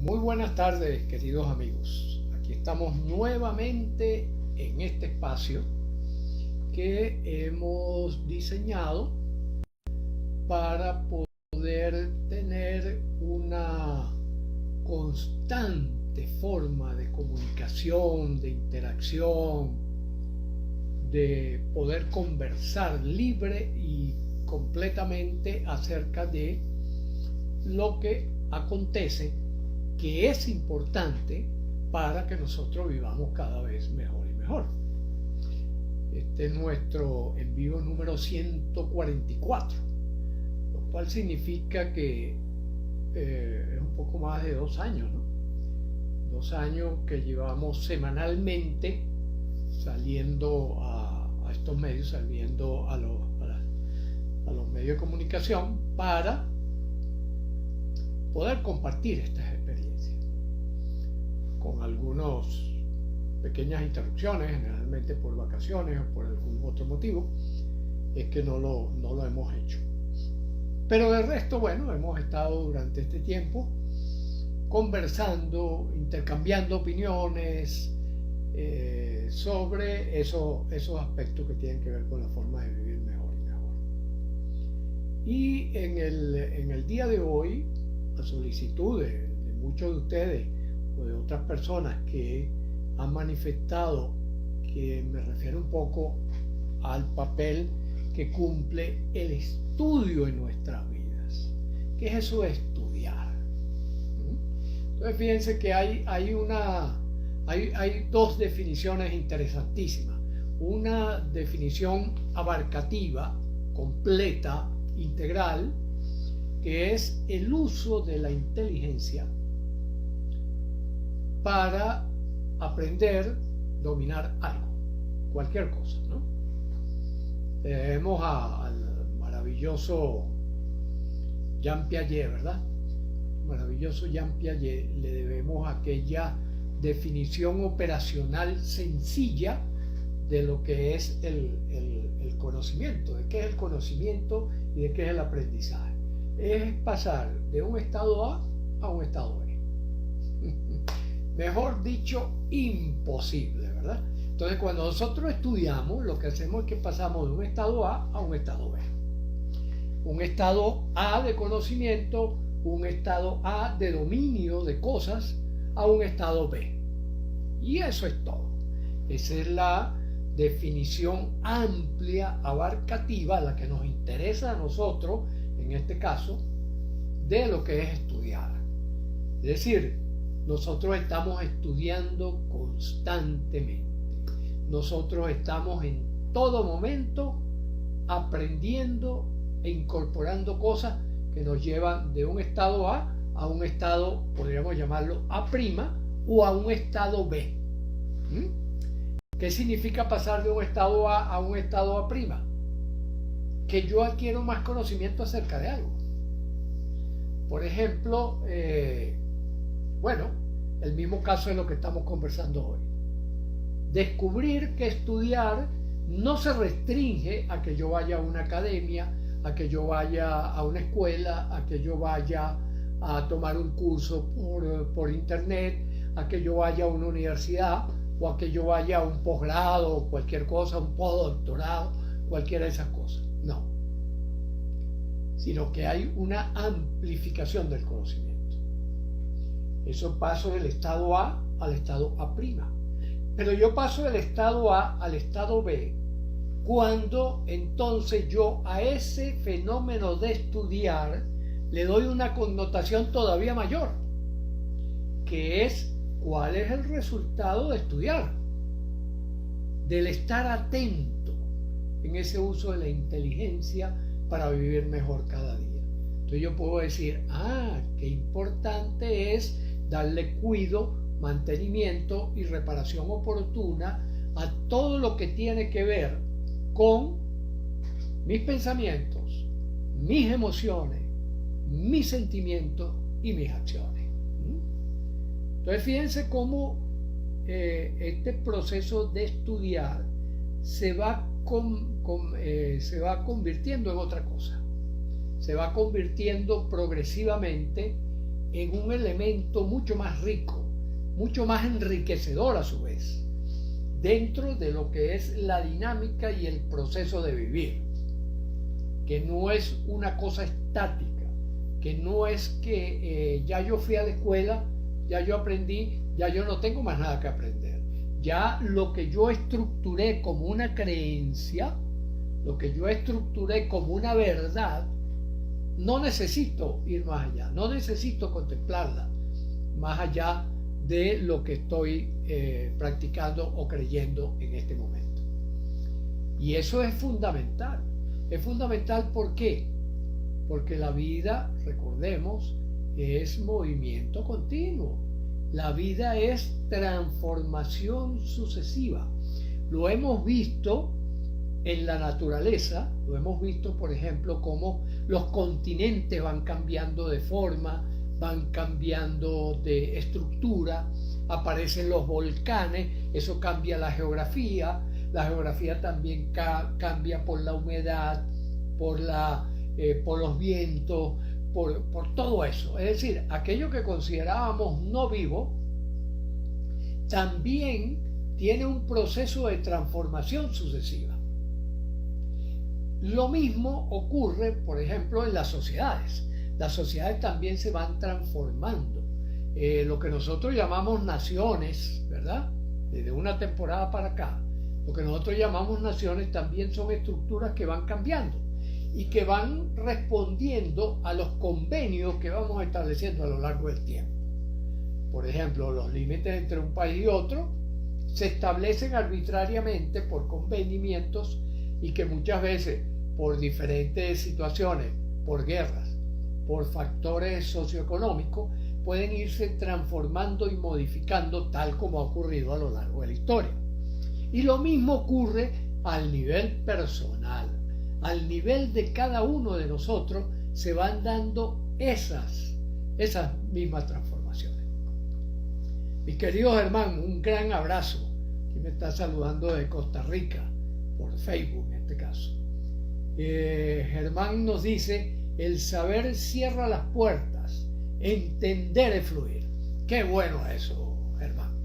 Muy buenas tardes, queridos amigos. Aquí estamos nuevamente en este espacio que hemos diseñado para poder tener una constante forma de comunicación, de interacción, de poder conversar libre y completamente acerca de lo que acontece, que es importante para que nosotros vivamos cada vez mejor y mejor. Este es nuestro en vivo número 144, lo cual significa que es un poco más de 2 años, ¿no? 2 años que llevamos semanalmente saliendo a estos medios, saliendo a los medios de comunicación para poder compartir estas experiencias con algunas pequeñas interrupciones, generalmente por vacaciones o por algún otro motivo, es que no lo hemos hecho. Pero de resto, bueno, hemos estado durante este tiempo conversando, intercambiando opiniones sobre esos aspectos que tienen que ver con la forma de vivir mejor y mejor. Y en el día de hoy, a solicitud de muchos de ustedes o de otras personas que han manifestado que me refiero un poco al papel que cumple el estudio en nuestras vidas. ¿Qué es eso de estudiar? Entonces fíjense que hay dos definiciones interesantísimas. Una definición abarcativa, completa, integral, que es el uso de la inteligencia para aprender, dominar algo, cualquier cosa, ¿no? Tenemos al maravilloso Jean Piaget, ¿verdad? Maravilloso Jean Piaget, le debemos aquella definición operacional sencilla de lo que es el conocimiento, de qué es el conocimiento y de qué es el aprendizaje. Es pasar de un estado a un estado B. Mejor dicho, imposible, ¿verdad? Entonces, cuando nosotros estudiamos, lo que hacemos es que pasamos de un estado a un estado B. Un estado A de conocimiento, un estado A de dominio de cosas, a un estado B. Y eso es todo. Esa es la definición amplia, abarcativa, la que nos interesa a nosotros, en este caso, de lo que es estudiar. Es decir, nosotros estamos estudiando constantemente. Nosotros estamos en todo momento aprendiendo e incorporando cosas que nos llevan de un estado A un estado, podríamos llamarlo A' o a un estado B. ¿Qué significa pasar de un estado A un estado A'? Que yo adquiero más conocimiento acerca de algo. Por ejemplo, el mismo caso de lo que estamos conversando hoy. Descubrir que estudiar no se restringe a que yo vaya a una academia, a que yo vaya a una escuela, a que yo vaya a tomar un curso por internet, a que yo vaya a una universidad o a que yo vaya a un posgrado o cualquier cosa, un postdoctorado, cualquiera de esas cosas. No. Sino que hay una amplificación del conocimiento. Eso paso del estado A al estado A'. Pero yo paso del estado A al estado B cuando entonces yo a ese fenómeno de estudiar le doy una connotación todavía mayor, que es cuál es el resultado de estudiar, del estar atento en ese uso de la inteligencia para vivir mejor cada día. Entonces yo puedo decir, qué importante es darle cuidado, mantenimiento y reparación oportuna a todo lo que tiene que ver con mis pensamientos, mis emociones, mis sentimientos y mis acciones. Entonces fíjense cómo este proceso de estudiar se va convirtiendo en otra cosa. Se va convirtiendo progresivamente en un elemento mucho más rico, mucho más enriquecedor a su vez, dentro de lo que es la dinámica y el proceso de vivir, que no es una cosa estática, que no es que ya yo fui a la escuela, ya yo aprendí, ya yo no tengo más nada que aprender. Ya lo que yo estructuré como una creencia, lo que yo estructuré como una verdad, no necesito ir más allá, no necesito contemplarla más allá de lo que estoy practicando o creyendo en este momento. Y eso es fundamental. Es fundamental, ¿por qué? Porque la vida, recordemos, es movimiento continuo. La vida es transformación sucesiva. Lo hemos visto en la naturaleza, lo hemos visto, por ejemplo, cómo los continentes van cambiando de forma, van cambiando de estructura, aparecen los volcanes, eso cambia la geografía también cambia por la humedad, por los vientos, por todo eso. Es decir, aquello que considerábamos no vivo, también tiene un proceso de transformación sucesiva. Lo mismo ocurre, por ejemplo, en las sociedades. Las sociedades también se van transformando. Lo que nosotros llamamos naciones, ¿verdad? Desde una temporada para acá, lo que nosotros llamamos naciones también son estructuras que van cambiando y que van respondiendo a los convenios que vamos estableciendo a lo largo del tiempo. Por ejemplo, los límites entre un país y otro se establecen arbitrariamente por convenimientos y que muchas veces por diferentes situaciones, por guerras, por factores socioeconómicos, pueden irse transformando y modificando tal como ha ocurrido a lo largo de la historia. Y lo mismo ocurre al nivel personal. Al nivel de cada uno de nosotros se van dando esas mismas transformaciones. Mis queridos hermanos, un gran abrazo. Aquí me está saludando de Costa Rica, por Facebook en este caso. Germán nos dice: el saber cierra las puertas, entender es fluir. Qué bueno eso, Germán.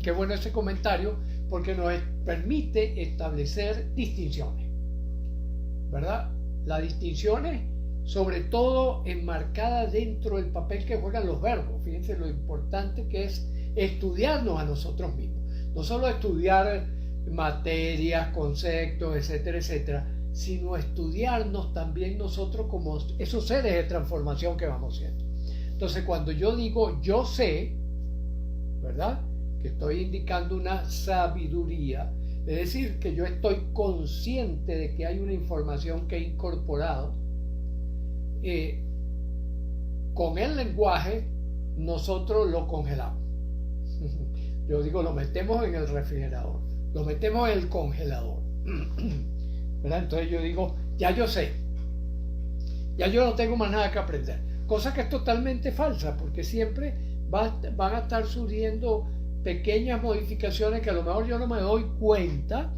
Qué bueno ese comentario, porque nos permite establecer distinciones, ¿verdad? Las distinciones, sobre todo enmarcadas dentro del papel que juegan los verbos. Fíjense lo importante que es estudiarnos a nosotros mismos. No solo estudiar materias, conceptos, etcétera, etcétera, sino estudiarnos también nosotros como esos seres de transformación que vamos siendo. Entonces, cuando yo digo yo sé, ¿verdad?, que estoy indicando una sabiduría, es decir, que yo estoy consciente de que hay una información que he incorporado. Con el lenguaje nosotros lo congelamos. Yo digo, lo metemos en el refrigerador, lo metemos en el congelador, ¿verdad? Entonces yo digo, ya yo sé, ya yo no tengo más nada que aprender, cosa que es totalmente falsa, porque siempre van a estar surgiendo pequeñas modificaciones que a lo mejor yo no me doy cuenta,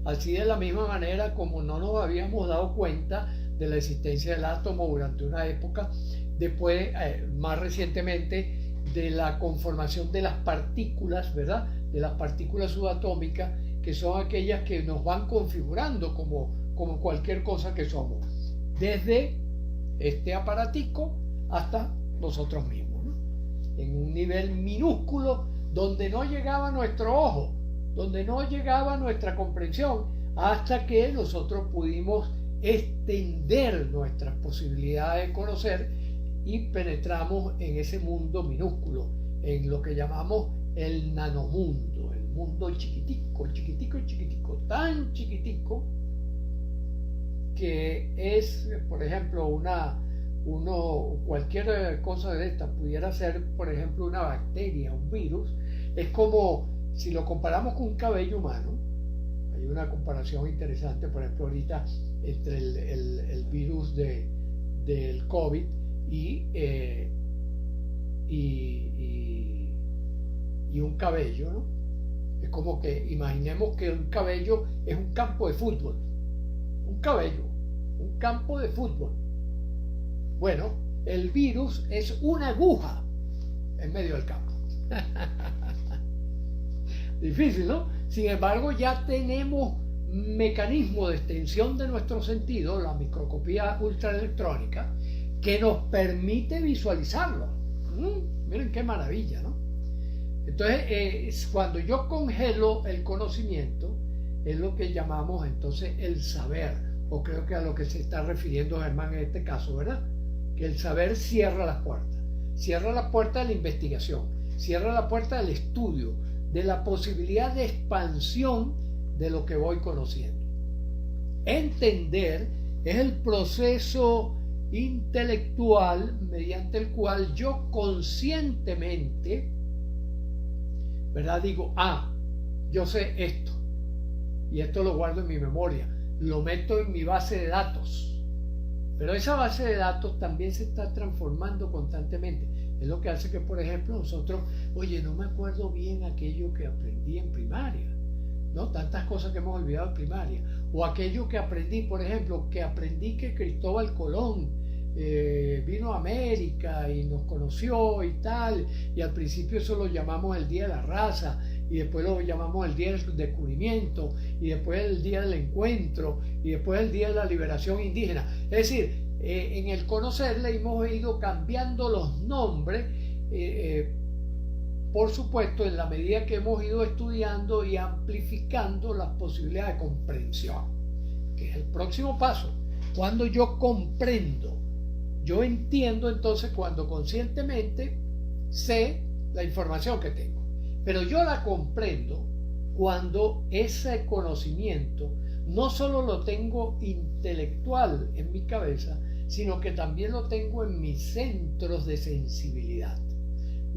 así de la misma manera como no nos habíamos dado cuenta de la existencia del átomo durante una época, después, más recientemente, de la conformación de las partículas, ¿verdad?, de las partículas subatómicas, que son aquellas que nos van configurando como cualquier cosa que somos, desde este aparatico hasta nosotros mismos, ¿no?, en un nivel minúsculo donde no llegaba nuestro ojo, donde no llegaba nuestra comprensión, hasta que nosotros pudimos extender nuestras posibilidades de conocer y penetramos en ese mundo minúsculo, en lo que llamamos el nanomundo, el mundo chiquitico, chiquitico, chiquitico, tan chiquitico que es, por ejemplo, cualquier cosa de esta pudiera ser, por ejemplo, una bacteria, un virus. Es como si lo comparamos con un cabello humano. Hay una comparación interesante, por ejemplo, ahorita entre el virus del COVID y un cabello, ¿no? Es como que imaginemos que un cabello es un campo de fútbol, un cabello, un campo de fútbol. Bueno, el virus es una aguja en medio del campo. Difícil, ¿no? Sin embargo, ya tenemos mecanismos de extensión de nuestro sentido, la microscopía ultraelectrónica, que nos permite visualizarlo. Miren qué maravilla, ¿no? Entonces, cuando yo congelo el conocimiento, es lo que llamamos entonces el saber, o creo que a lo que se está refiriendo Germán en este caso, ¿verdad? Que el saber cierra la puerta de la investigación, cierra la puerta del estudio, de la posibilidad de expansión de lo que voy conociendo. Entender es el proceso intelectual mediante el cual yo conscientemente, ¿verdad? Digo, yo sé esto y esto lo guardo en mi memoria, lo meto en mi base de datos, pero esa base de datos también se está transformando constantemente. Es lo que hace que, por ejemplo, nosotros, oye, no me acuerdo bien aquello que aprendí en primaria, ¿no? Tantas cosas que hemos olvidado en primaria, o aquello que aprendí, por ejemplo, que Cristóbal Colón vino a América y nos conoció y tal, y al principio eso lo llamamos el Día de la Raza, y después lo llamamos el Día del Descubrimiento, y después el Día del Encuentro, y después el Día de la Liberación Indígena. Es decir, en el conocerle hemos ido cambiando los nombres, por supuesto, en la medida que hemos ido estudiando y amplificando las posibilidades de comprensión, que es el próximo paso. Cuando yo comprendo, yo entiendo, entonces cuando conscientemente sé la información que tengo, pero yo la comprendo cuando ese conocimiento no solo lo tengo intelectual en mi cabeza, sino que también lo tengo en mis centros de sensibilidad.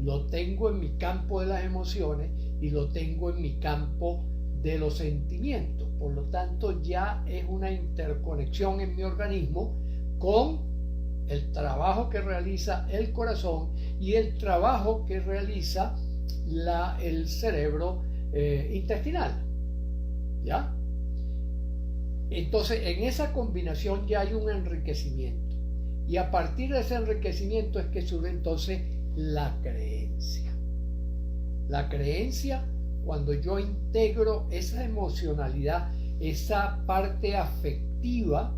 Lo tengo en mi campo de las emociones y lo tengo en mi campo de los sentimientos. Por lo tanto, ya es una interconexión en mi organismo con el trabajo que realiza el corazón y el trabajo que realiza el cerebro intestinal. ¿Ya? Entonces, en esa combinación ya hay un enriquecimiento. Y a partir de ese enriquecimiento es que surge entonces la creencia. La creencia, cuando yo integro esa emocionalidad, esa parte afectiva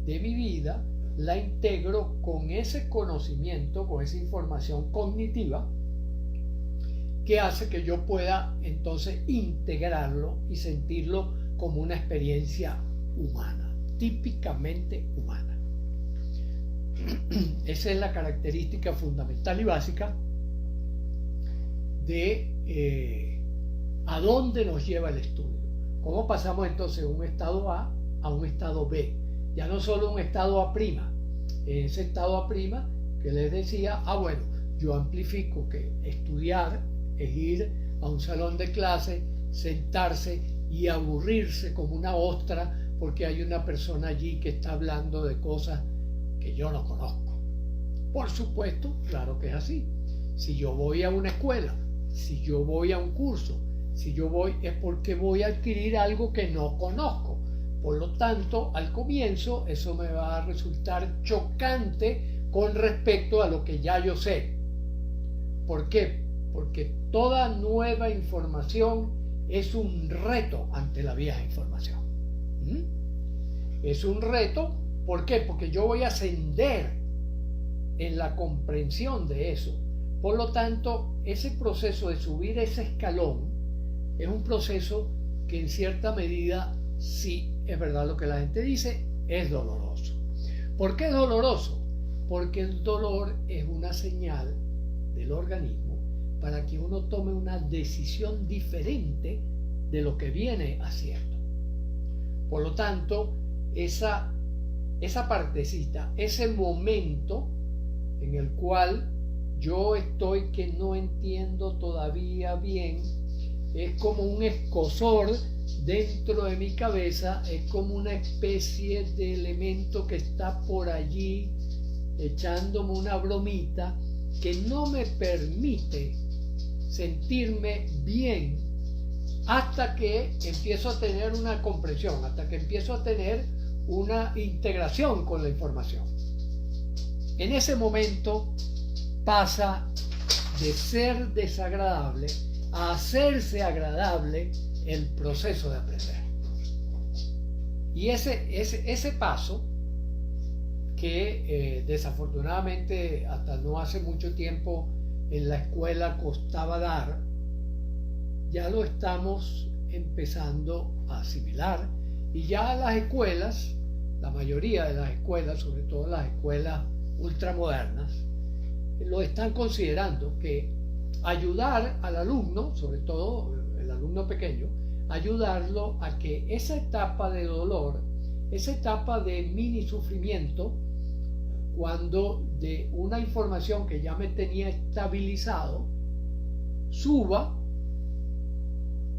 de mi vida, la integro con ese conocimiento, con esa información cognitiva, que hace que yo pueda entonces integrarlo y sentirlo como una experiencia humana, típicamente humana. Esa es la característica fundamental y básica de a dónde nos lleva el estudio. ¿Cómo pasamos entonces de un estado A a un estado B? Ya no solo un estado A', ese estado A' que les decía, bueno, yo amplifico que estudiar es ir a un salón de clase, sentarse y aburrirse como una ostra porque hay una persona allí que está hablando de cosas que yo no conozco. Por supuesto, claro que es así. Si yo voy a una escuela, si yo voy a un curso, si yo voy es porque voy a adquirir algo que no conozco. Por lo tanto, al comienzo eso me va a resultar chocante con respecto a lo que ya yo sé. ¿Por qué? Porque toda nueva información es un reto ante la vieja información. Es un reto, ¿por qué? Porque yo voy a ascender en la comprensión de eso. Por lo tanto, ese proceso de subir ese escalón es un proceso que en cierta medida, sí, es verdad lo que la gente dice, es doloroso. ¿Por qué es doloroso? Porque el dolor es una señal del organismo para que uno tome una decisión diferente de lo que viene haciendo. Por lo tanto, esa partecita, ese momento en el cual yo estoy que no entiendo todavía bien, es como un escozor dentro de mi cabeza, es como una especie de elemento que está por allí echándome una bromita que no me permite sentirme bien hasta que empiezo a tener una comprensión, hasta que empiezo a tener una integración con la información. en ese momento pasa de ser desagradable a hacerse agradable el proceso de aprender. Y ese paso que desafortunadamente hasta no hace mucho tiempo en la escuela costaba dar, ya lo estamos empezando a asimilar, y ya las escuelas, la mayoría de las escuelas, sobre todo las escuelas ultramodernas, lo están considerando, que ayudar al alumno, sobre todo el alumno pequeño, ayudarlo a que esa etapa de dolor, esa etapa de mini sufrimiento, cuando de una información que ya me tenía estabilizado, suba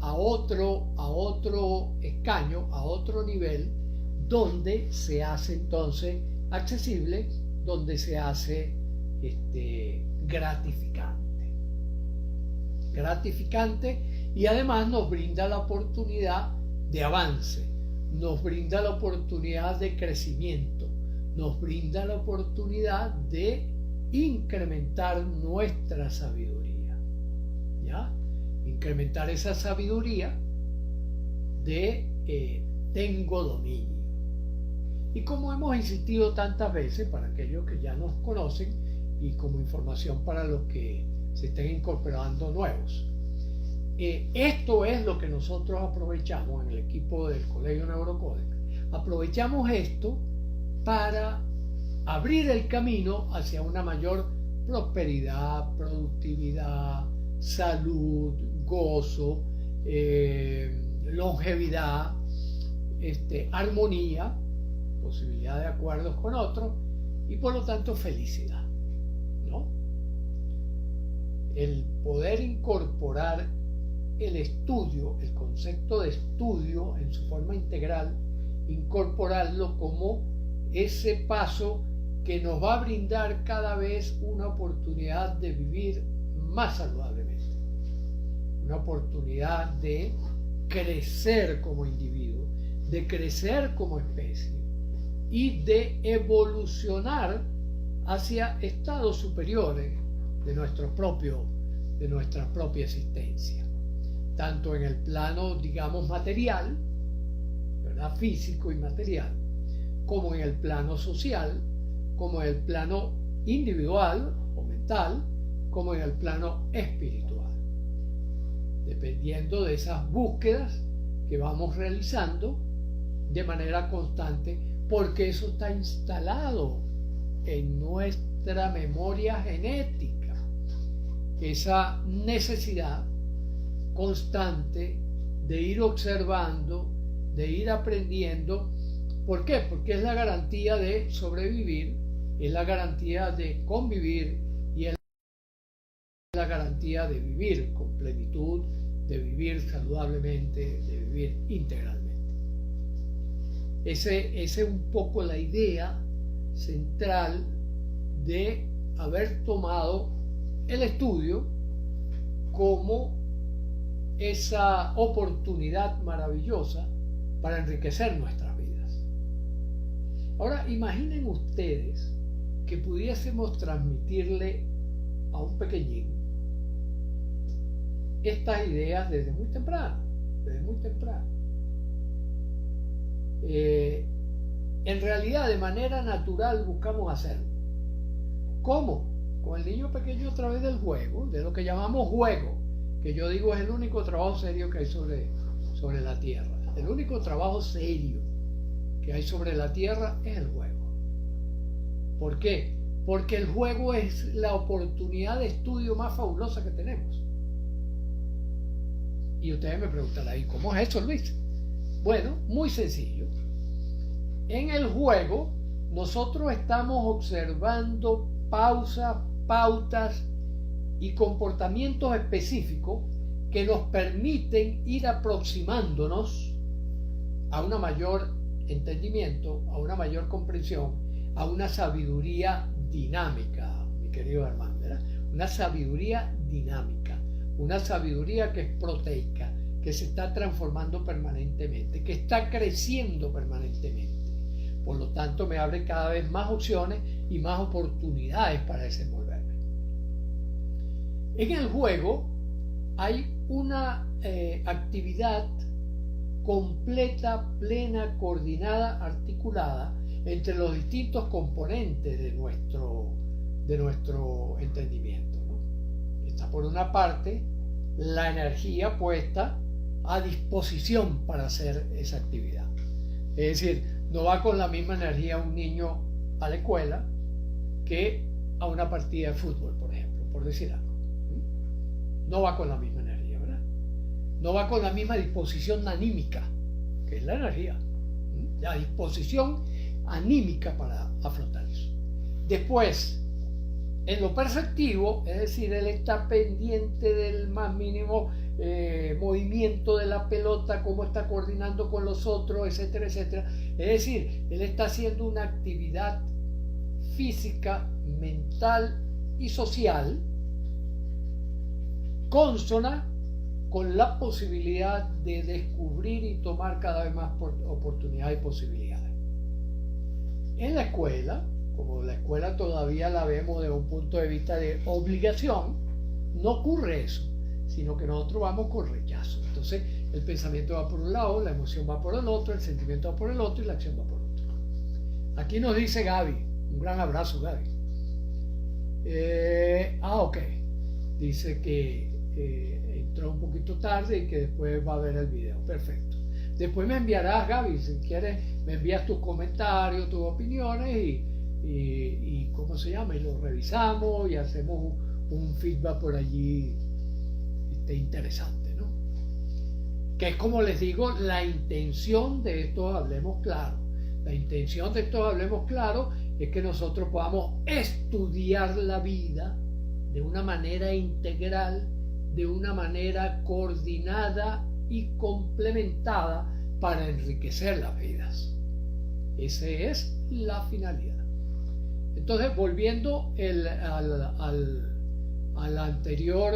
a otro escaño, a otro nivel, donde se hace entonces accesible, donde se hace gratificante, y además nos brinda la oportunidad de avance, nos brinda la oportunidad de crecimiento, nos brinda la oportunidad de incrementar nuestra sabiduría, ¿ya? Incrementar esa sabiduría de tengo dominio. Y como hemos insistido tantas veces, para aquellos que ya nos conocen y como información para los que se estén incorporando nuevos, esto es lo que nosotros aprovechamos en el equipo del Colegio Neurocodex. Aprovechamos esto para abrir el camino hacia una mayor prosperidad, productividad, salud, gozo, longevidad, armonía, posibilidad de acuerdos con otros, y por lo tanto felicidad, ¿no? El poder incorporar el estudio, el concepto de estudio en su forma integral, incorporarlo como ese paso que nos va a brindar cada vez una oportunidad de vivir más saludablemente, una oportunidad de crecer como individuo, de crecer como especie y de evolucionar hacia estados superiores de nuestra propia existencia, tanto en el plano, digamos, material, ¿verdad? Físico y material, como en el plano social, como en el plano individual o mental, como en el plano espiritual, dependiendo de esas búsquedas que vamos realizando de manera constante, porque eso está instalado en nuestra memoria genética, esa necesidad constante de ir observando, de ir aprendiendo. ¿Por qué? Porque es la garantía de sobrevivir, es la garantía de convivir y es la garantía de vivir con plenitud, de vivir saludablemente, de vivir integralmente. Esa es un poco la idea central de haber tomado el estudio como esa oportunidad maravillosa para enriquecer nuestras vidas. Ahora, imaginen ustedes que pudiésemos transmitirle a un pequeñín estas ideas desde muy temprano, en realidad, de manera natural buscamos hacerlo. ¿Cómo? Con el niño pequeño a través del juego, de lo que llamamos juego, que yo digo es el único trabajo serio que hay sobre la tierra. El único trabajo serio que hay sobre la tierra es el juego. ¿Por qué? Porque el juego es la oportunidad de estudio más fabulosa que tenemos. Y ustedes me preguntarán, ¿y cómo es eso, Luis? Bueno, muy sencillo. En el juego nosotros estamos observando pautas y comportamientos específicos que nos permiten ir aproximándonos a un mayor entendimiento, a una mayor comprensión, a una sabiduría dinámica, mi querido hermano, ¿verdad? Una sabiduría dinámica, una sabiduría que es proteica, que se está transformando permanentemente, que está creciendo permanentemente. Por lo tanto, me abre cada vez más opciones y más oportunidades para desenvolverme. En el juego hay una actividad completa, plena, coordinada, articulada entre los distintos componentes de nuestro entendimiento, ¿no? Está por una parte la energía puesta a disposición para hacer esa actividad. Es decir, no va con la misma energía un niño a la escuela que a una partida de fútbol, por ejemplo, por decir algo. No va con la misma energía, ¿verdad? No va con la misma disposición anímica, que es la energía. La disposición anímica para afrontar eso. Después, en lo perceptivo, es decir, él está pendiente del más mínimo movimiento de la pelota, cómo está coordinando con los otros, etcétera, etcétera. Es decir, él está haciendo una actividad física, mental y social consona con la posibilidad de descubrir y tomar cada vez más oportunidades y posibilidades. En la escuela, como la escuela todavía la vemos desde un punto de vista de obligación, no ocurre eso, sino que nosotros vamos con rechazo. Entonces el pensamiento va por un lado, la emoción va por el otro, el sentimiento va por el otro y la acción va por otro. Aquí nos dice Gaby, un gran abrazo Gaby. Ok, dice que entró un poquito tarde y que después va a ver el video, perfecto. Después me enviarás, Gaby, si quieres, me envías tus comentarios, tus opiniones y ¿cómo se llama? Y lo revisamos y hacemos un feedback por allí interesante, ¿no? Que es, como les digo, la intención de estos Hablemos Claro. La intención de estos Hablemos Claro es que nosotros podamos estudiar la vida de una manera integral, de una manera coordinada y complementada para enriquecer las vidas. Esa es la finalidad. Entonces, volviendo a la anterior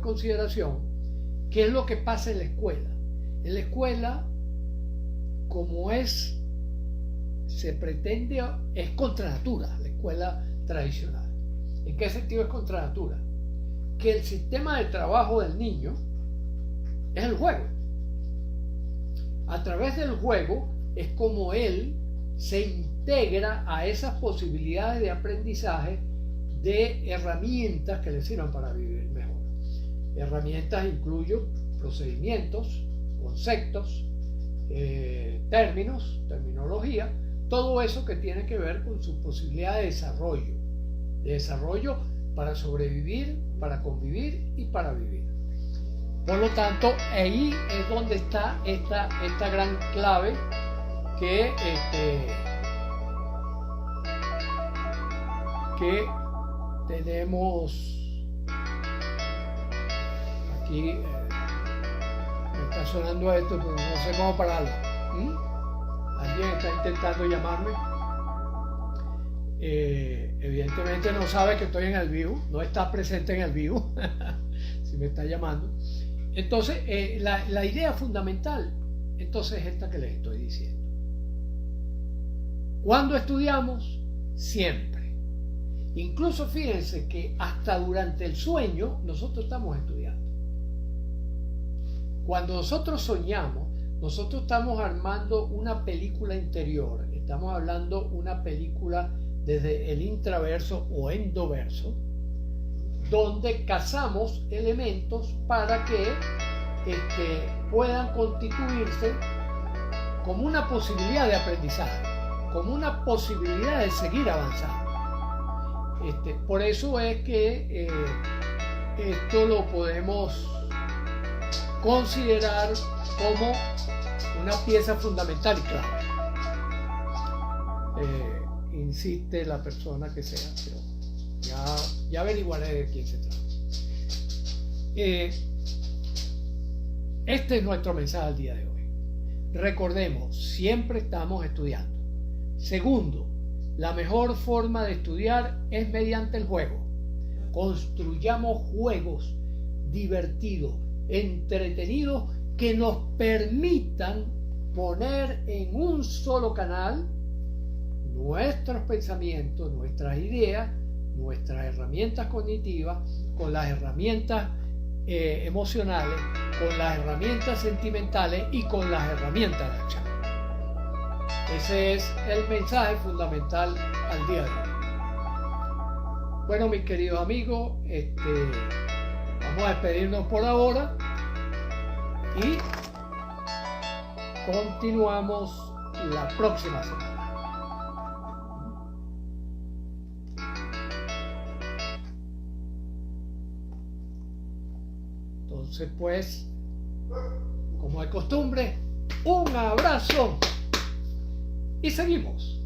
consideración, ¿qué es lo que pasa en la escuela? En la escuela, como se pretende, es contra natura, la escuela tradicional. ¿En qué sentido es contra natura? Que el sistema de trabajo del niño es el juego. A través del juego es como él se integra a esas posibilidades de aprendizaje de herramientas que le sirvan para vivir mejor. Herramientas incluyo procedimientos, conceptos, términos, terminología, todo eso que tiene que ver con su posibilidad de desarrollo para sobrevivir, para convivir y para vivir. Por lo tanto, ahí es donde está esta gran clave que tenemos aquí. Me está sonando esto, pero no sé cómo pararlo. Alguien está intentando llamarme. Evidentemente no sabe que estoy en el vivo, no está presente en el vivo si me está llamando. Entonces la idea fundamental entonces es esta que les estoy diciendo. ¿Cuándo estudiamos? Siempre. Incluso fíjense que hasta durante el sueño nosotros estamos estudiando. Cuando nosotros soñamos, nosotros estamos armando una película interior, estamos hablando una película desde el intraverso o endoverso, donde cazamos elementos para que puedan constituirse como una posibilidad de aprendizaje, como una posibilidad de seguir avanzando. Por eso es que esto lo podemos considerar como una pieza fundamental y clave. Insiste la persona que sea, pero ya averiguaré de quién se trata. Este es nuestro mensaje al día de hoy. Recordemos, siempre estamos estudiando. Segundo, la mejor forma de estudiar es mediante el juego. Construyamos juegos divertidos, entretenidos, que nos permitan poner en un solo canal nuestros pensamientos, nuestras ideas, nuestras herramientas cognitivas, con las herramientas emocionales, con las herramientas sentimentales y con las herramientas de acción. Ese es el mensaje fundamental al día de hoy. Bueno, mis queridos amigos, vamos a despedirnos por ahora y continuamos la próxima semana. Entonces, pues, como de costumbre, un abrazo y seguimos.